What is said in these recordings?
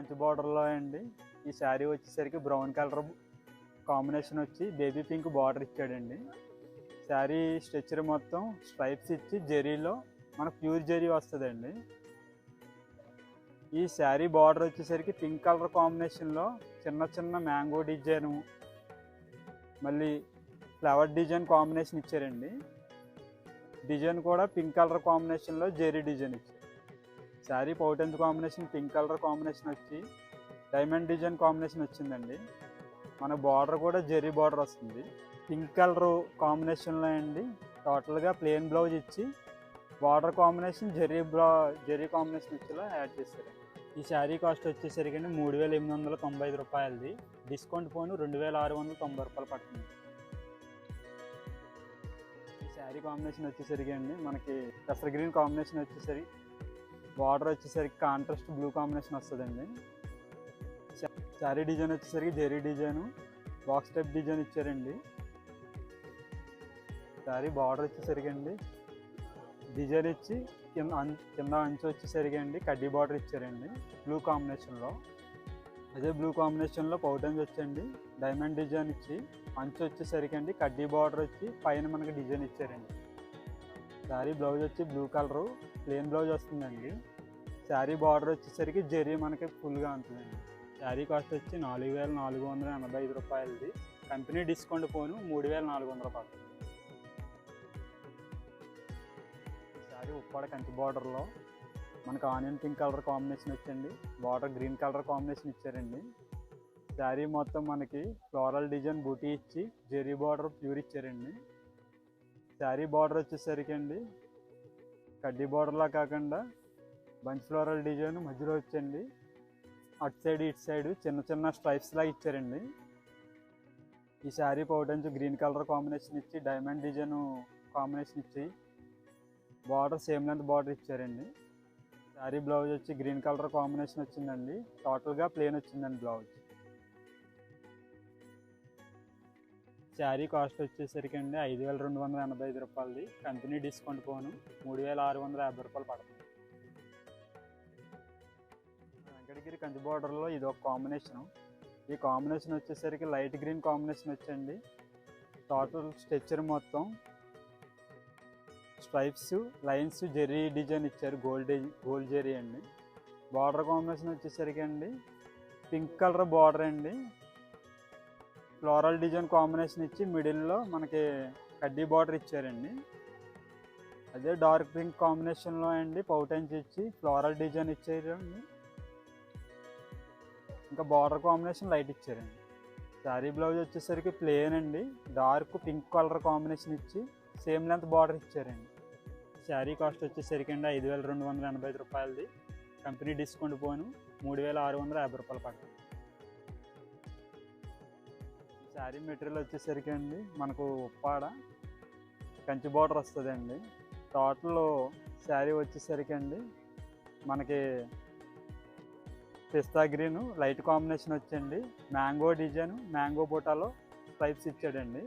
కంచి బార్డర్లో అండి ఈ శారీ వచ్చేసరికి బ్రౌన్ కలర్ కాంబినేషన్ వచ్చి బేబీ పింక్ బార్డర్ ఇచ్చాడండి. శారీ స్ట్రక్చర్ మొత్తం స్ట్రైప్స్ ఇచ్చి జెరీలో మనకు ప్యూర్ జెరీ వస్తుందండి. ఈ శారీ బార్డర్ వచ్చేసరికి పింక్ కలర్ కాంబినేషన్లో చిన్న చిన్న మ్యాంగో డిజైను మళ్ళీ ఫ్లవర్ డిజైన్ కాంబినేషన్ ఇచ్చారండి. డిజైన్ కూడా పింక్ కలర్ కాంబినేషన్లో జెరీ డిజైన్ ఇచ్చారు. శారీ పౌటెన్స్ కాంబినేషన్ పింక్ కలర్ కాంబినేషన్ వచ్చి డైమండ్ డిజైన్ కాంబినేషన్ వచ్చిందండి. మన బార్డర్ కూడా జెరీ బార్డర్ వస్తుంది. పింక్ కలర్ కాంబినేషన్లో అండి టోటల్గా ప్లెయిన్ బ్లౌజ్ ఇచ్చి బార్డర్ కాంబినేషన్ జెరీ కాంబినేషన్ వచ్చేలా యాడ్ చేశారు. ఈ శారీ కాస్ట్ వచ్చేసరికి 3895 రూపాయలది. డిస్కౌంట్ పోను 2690 రూపాయలు పడుతుంది. ఈ శారీ కాంబినేషన్ వచ్చేసరికి అండి మనకి పెసర్ గ్రీన్ కాంబినేషన్ వచ్చేసరికి బార్డర్ వచ్చేసరికి కాంట్రాస్ట్ బ్లూ కాంబినేషన్ వస్తుందండి. శారీ డిజైన్ వచ్చేసరికి zari design box type design ఇచ్చారండి. శారీ బార్డర్ వచ్చేసరికి అండి డిజైన్ ఇచ్చి కింద అంచు వచ్చేసరికి అండి కడ్డీ బార్డర్ ఇచ్చారండి బ్లూ కాంబినేషన్లో. అదే బ్లూ కాంబినేషన్లో పౌటన్స్ వచ్చండి డైమండ్ డిజైన్ ఇచ్చి అంచు వచ్చేసరికి అండి కడ్డీ బార్డర్ వచ్చి పైన మనకి డిజైన్ ఇచ్చారండి. శారీ బ్లౌజ్ వచ్చి బ్లూ కలరు ప్లెయిన్ బ్లౌజ్ వస్తుందండి. శారీ బార్డర్ వచ్చేసరికి జెరీ మనకి ఫుల్గా ఉంటుందండి. శారీ కాస్ట్ వచ్చి 4485 రూపాయలది. కంపెనీ డిస్కౌంట్ పోను 3400 రూపాయలు. శారీ ఉప్పాడ కంచి బార్డర్లో మనకు ఆనియన్ పింక్ కలర్ కాంబినేషన్ వచ్చండి. బార్డర్ గ్రీన్ కలర్ కాంబినేషన్ ఇచ్చారండి. శారీ మొత్తం మనకి ఫ్లోరల్ డిజైన్ బూటీ ఇచ్చి జెరీ బార్డర్ ప్యూర్ ఇచ్చారండి. శారీ బార్డర్ వచ్చేసరికి అండి కడ్డీ బార్డర్లా కాకుండా బంచ్ ఫ్లోరల్ డిజైన్ మధ్యలో వచ్చండి అటు సైడ్ ఇటు సైడ్ చిన్న చిన్న స్ట్రైప్స్ లాగా ఇచ్చారండి. ఈ శారీ పౌటన్స్ గ్రీన్ కలర్ కాంబినేషన్ ఇచ్చి డైమండ్ డిజైన్ కాంబినేషన్ ఇచ్చి బార్డర్ సేమ్ లెంత్ బార్డర్ ఇచ్చారండి. శారీ బ్లౌజ్ వచ్చి గ్రీన్ కలర్ కాంబినేషన్ వచ్చిందండి. టోటల్గా ప్లెయిన్ వచ్చిందండి బ్లౌజ్. శారీ కాస్ట్ వచ్చేసరికి అండి 5285 రూపాయలది. కంపెనీ డిస్కౌంట్ పోను 3650 రూపాయలు పడుతుంది. వెంకటగిరి కంచి బార్డర్లో ఇది ఒక కాంబినేషను. ఈ కాంబినేషన్ వచ్చేసరికి లైట్ గ్రీన్ కాంబినేషన్ వచ్చండి. టోటల్ స్ట్రక్చర్ మొత్తం స్ట్రైప్స్ లైన్స్ జెరీ డిజైన్ ఇచ్చారు. గోల్డ్ జెరీ అండి. బార్డర్ కాంబినేషన్ వచ్చేసరికి అండి పింక్ కలర్ బార్డర్ అండి. ఫ్లోరల్ డిజైన్ కాంబినేషన్ ఇచ్చి మిడిల్లో మనకి కడ్డీ బార్డర్ ఇచ్చారండి. అదే డార్క్ పింక్ కాంబినేషన్లో అండి పౌటన్స్ ఇచ్చి ఫ్లోరల్ డిజైన్ ఇచ్చారండి. ఇంకా బార్డర్ కాంబినేషన్ లైట్ ఇచ్చారండి. శారీ బ్లౌజ్ వచ్చేసరికి ప్లెయిన్ అండి. డార్క్ పింక్ కలర్ కాంబినేషన్ ఇచ్చి సేమ్ లెంత్ బార్డర్ ఇచ్చారండి. శారీ కాస్ట్ వచ్చేసరికి అండి 5285 రూపాయలది. కంపెనీ డిస్కౌంట్ పోను 3650 రూపాయలు పడుతుంది. శారీ మెటీరియల్ వచ్చేసరికి అండి మనకు ఉప్పాడ కంచి బార్డర్ వస్తుందండి. టోటల్ శారీ వచ్చేసరికి అండి మనకి పిస్తా గ్రీన్ లైట్ కాంబినేషన్ వచ్చండి. మ్యాంగో డిజైన్ మ్యాంగో బూటాలో స్ట్రైప్స్ ఇచ్చాడండి.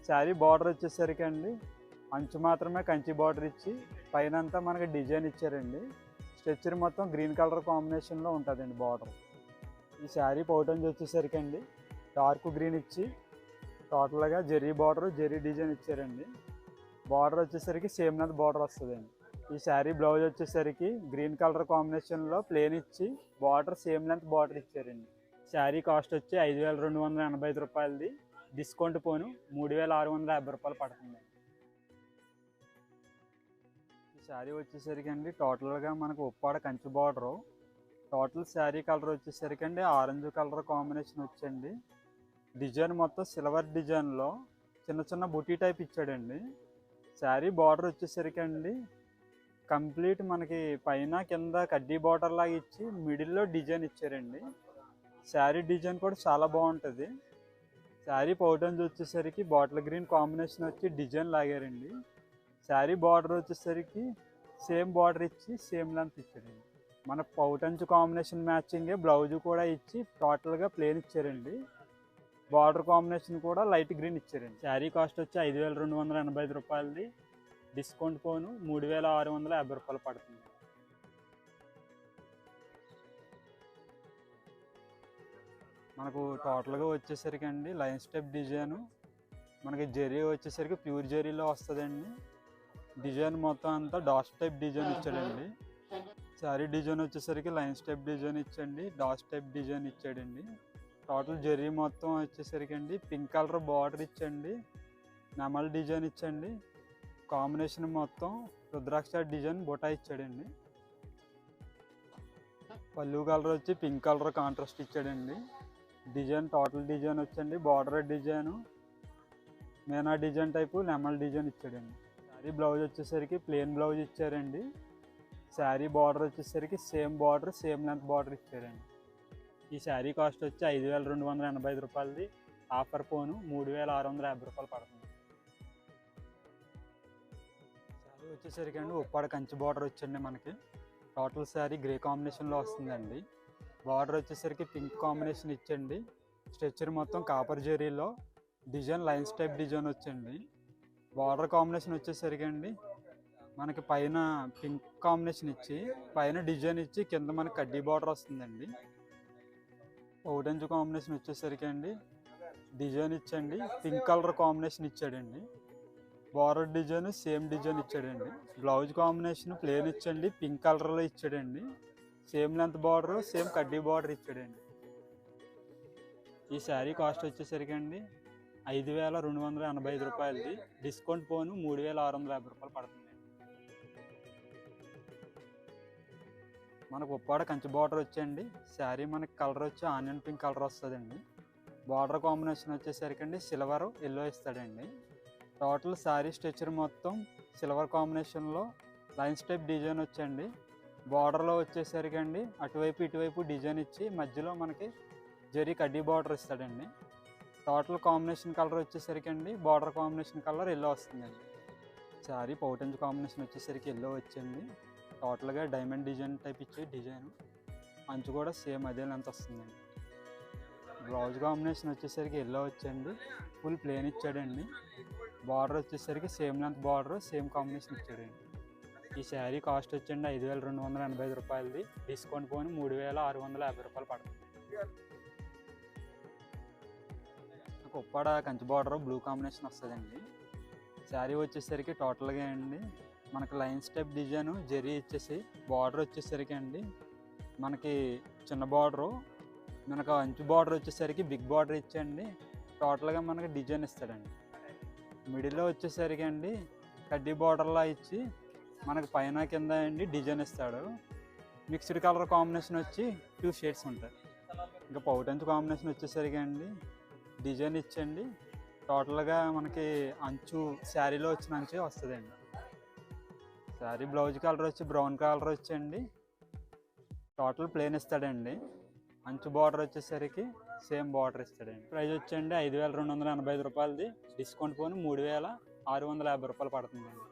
శారీ బార్డర్ వచ్చేసరికి అండి అంచు మాత్రమే కంచి బార్డర్ ఇచ్చి పైన అంతా మనకి డిజైన్ ఇచ్చారండి. స్ట్రక్చర్ మొత్తం గ్రీన్ కలర్ కాంబినేషన్లో ఉంటుందండి బార్డర్. ఈ శారీ పౌటన్స్ వచ్చేసరికి అండి డార్క్ గ్రీన్ ఇచ్చి టోటల్గా జెరీ బార్డర్ జెరీ డిజైన్ ఇచ్చారండి. బార్డర్ వచ్చేసరికి సేమ్ లెంత్ బార్డర్ వస్తుందండి. ఈ శారీ బ్లౌజ్ వచ్చేసరికి గ్రీన్ కలర్ కాంబినేషన్లో ప్లెయిన్ ఇచ్చి బార్డర్ సేమ్ లెంత్ బార్డర్ ఇచ్చారండి. శారీ కాస్ట్ వచ్చి 5285 రూపాయలది. డిస్కౌంట్ పోను 3650 రూపాయలు పడుతుంది. ఈ శారీ వచ్చేసరికి అండి టోటల్గా మనకు Uppada Kanchi border. Total sari colour వచ్చేసరికి అండి ఆరెంజ్ కలర్ కాంబినేషన్ వచ్చండి. డిజైన్ మొత్తం సిల్వర్ డిజైన్లో చిన్న చిన్న బుటీ టైప్ ఇచ్చాడండి. శారీ బార్డర్ వచ్చేసరికి అండి కంప్లీట్ మనకి పైన కింద కడ్డీ బార్డర్ లాగా ఇచ్చి మిడిల్లో డిజైన్ ఇచ్చారండి. శారీ డిజైన్ కూడా చాలా బాగుంటుంది. శారీ పౌటన్స్ వచ్చేసరికి బాటిల్ గ్రీన్ కాంబినేషన్ వచ్చి డిజైన్ లాగారండి. శారీ బార్డర్ వచ్చేసరికి సేమ్ బార్డర్ ఇచ్చి సేమ్ లెంత్ ఇచ్చారండి. మన పౌటన్స్ కాంబినేషన్ మ్యాచింగే బ్లౌజ్ కూడా ఇచ్చి టోటల్గా ప్లెయిన్ ఇచ్చారండి. బార్డర్ కాంబినేషన్ కూడా లైట్ గ్రీన్ ఇచ్చారండి. శారీ కాస్ట్ వచ్చి 5285 రూపాయలది. డిస్కౌంట్ పోను 3650 రూపాయలు పడుతుంది. మనకు టోటల్గా వచ్చేసరికి అండి లైన్ స్టెప్ డిజైను, మనకి జెరీ వచ్చేసరికి ప్యూర్ జెరీలో వస్తుందండి. డిజైన్ మొత్తం అంతా డాట్ టైప్ డిజైన్ ఇచ్చాడండి. శారీ డిజైన్ వచ్చేసరికి లైన్ స్టెప్ డిజైన్ ఇచ్చండి, డాట్ టైప్ డిజైన్ ఇచ్చాడండి. టోటల్ జెరీ మొత్తం వచ్చేసరికి అండి పింక్ కలర్ బార్డర్ ఇచ్చండి, నెమల్ డిజైన్ ఇచ్చండి. కాంబినేషన్ మొత్తం రుద్రాక్ష డిజైన్ బొటా ఇచ్చాడండి. పళ్ళు కలర్ వచ్చి పింక్ కలర్ కాంట్రాస్ట్ ఇచ్చాడండి. డిజైన్ టోటల్ డిజైన్ వచ్చండి బార్డర్ డిజైను, మేనా డిజైన్ టైపు నెమల్ డిజైన్ ఇచ్చాడండి. శారీ బ్లౌజ్ వచ్చేసరికి ప్లెయిన్ బ్లౌజ్ ఇచ్చారండి. శారీ బార్డర్ వచ్చేసరికి same border same length border ఇచ్చారండి. ఈ శారీ కాస్ట్ వచ్చి 5285 రూపాయలది. ఆఫర్ పోను 3650 రూపాయలు పడుతుంది. శారీ వచ్చేసరికి అండి ఉప్పాడ కంచి బార్డర్ వచ్చండి. మనకి టోటల్ శారీ గ్రే కాంబినేషన్లో వస్తుందండి. బార్డర్ వచ్చేసరికి పింక్ కాంబినేషన్ ఇచ్చండి. స్ట్రెచ్చర్ మొత్తం కాపర్ జెరీలో డిజైన్ లైన్స్ టైప్ డిజైన్ వచ్చండి. బార్డర్ కాంబినేషన్ వచ్చేసరికి అండి మనకి పైన పింక్ కాంబినేషన్ ఇచ్చి పైన డిజైన్ ఇచ్చి కింద మనకి కడ్డీ బార్డర్ వస్తుందండి. ఆరెంజ్ కాంబినేషన్ వచ్చేసరికి అండి డిజైన్ ఇచ్చండి పింక్ కలర్ కాంబినేషన్ ఇచ్చాడండి. బార్డర్ డిజైన్ సేమ్ డిజైన్ ఇచ్చాడండి. బ్లౌజ్ కాంబినేషన్ ప్లెయిన్ ఇచ్చండి పింక్ కలర్లో ఇచ్చాడండి. సేమ్ లెంత్ బార్డర్ సేమ్ కడ్డీ బార్డర్ ఇచ్చాడండి. ఈ శారీ కాస్ట్ వచ్చేసరికి అండి 5285 రూపాయలది. డిస్కౌంట్ పోను 3650 రూపాయలు పడుతుంది. మనకు ఉప్పాడ కంచి బార్డర్ వచ్చండి. శారీ మనకి కలర్ వచ్చి ఆనియన్ పింక్ కలర్ వస్తుందండి. బార్డర్ కాంబినేషన్ వచ్చేసరికి అండి సిల్వర్ ఎల్లో ఇస్తాడండి. టోటల్ శారీ స్ట్రెచ్చర్ మొత్తం సిల్వర్ కాంబినేషన్లో లైన్ స్టెప్ డిజైన్ వచ్చండి. బార్డర్లో వచ్చేసరికి అండి అటువైపు ఇటువైపు డిజైన్ ఇచ్చి మధ్యలో మనకి జరీ కడ్డీ బార్డర్ ఇస్తాడండి. టోటల్ కాంబినేషన్ కలర్ వచ్చేసరికి అండి బార్డర్ కాంబినేషన్ కలర్ ఎల్లో వస్తుందండి. శారీ పౌటెంజ్ కాంబినేషన్ వచ్చేసరికి ఎల్లో వచ్చింది. టోటల్గా డైమండ్ డిజైన్ టైప్ ఇచ్చే డిజైన్, అంచు కూడా సేమ్ అదే లెంత్ వస్తుందండి. బ్లౌజ్ కాంబినేషన్ వచ్చేసరికి ఎల్లో వచ్చండి. ఫుల్ ప్లెయిన్ ఇచ్చాడండి. బార్డర్ వచ్చేసరికి same length border same combination ఇచ్చాడండి. ఈ శారీ కాస్ట్ వచ్చండి 5285 రూపాయలది. డిస్కౌంట్ పోని 3650 రూపాయలు పడుతుంది. నాకు Uppada Kanchi border blue combination వస్తుందండి. శారీ వచ్చేసరికి టోటల్గా అండి మనకి లైన్ స్టెప్ డిజైన్ జరీ ఇచ్చేసి బార్డర్ వచ్చేసరికి అండి మనకి చిన్న బార్డరు, మనకు అంచు బార్డర్ వచ్చేసరికి బిగ్ బార్డర్ ఇచ్చండి. టోటల్గా మనకి డిజైన్ ఇస్తాడండి. మిడిల్లో వచ్చేసరికి అండి కడ్డీ బార్డర్లా ఇచ్చి మనకి పైన కింద అండి డిజైన్ ఇస్తాడు. మిక్స్డ్ కలర్ కాంబినేషన్ వచ్చి 2 షేడ్స్ ఉంటాయి. ఇంకా పౌటెంజ్ కాంబినేషన్ వచ్చేసరికి అండి డిజైన్ ఇచ్చండి. టోటల్గా మనకి అంచు శారీలో వచ్చిన అంచే వస్తుందండి. శారీ బ్లౌజ్ కలర్ వచ్చి బ్రౌన్ కలర్ వచ్చండి. టోటల్ ప్లెయిన్ ఇస్తాడండి. అంచు బార్డర్ వచ్చేసరికి సేమ్ బార్డర్ ఇస్తాడండి. ప్రైస్ వచ్చండి 5285 రూపాయలది. డిస్కౌంట్ పోని 3650 రూపాయలు పడుతుందండి.